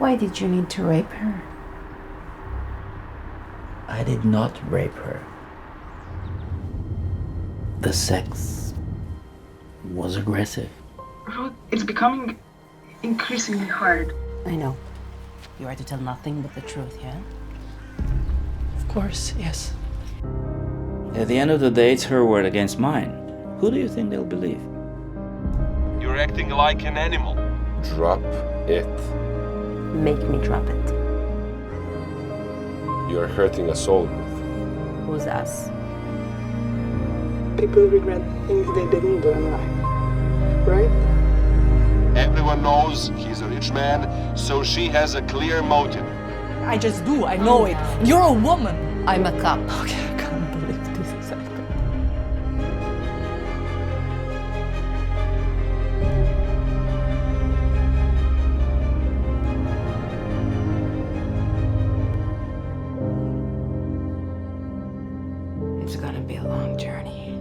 Why did you need to rape her? I did not rape her. The sex was aggressive. Ruth, it's becoming increasingly hard. I know. You are to tell nothing but the truth, yeah? Of course, yes. At the end of the day, it's her word against mine. Who do you think they'll believe? You're acting like an animal. Drop it. Make me drop it. You're hurting us all, Ruth. Who's us? People regret things they didn't do in life, right? Everyone knows he's a rich man, so she has a clear motive. I just do, I know it. You're a woman. I'm a cop. Okay, I can't believe this is happening. It's gonna be a long journey.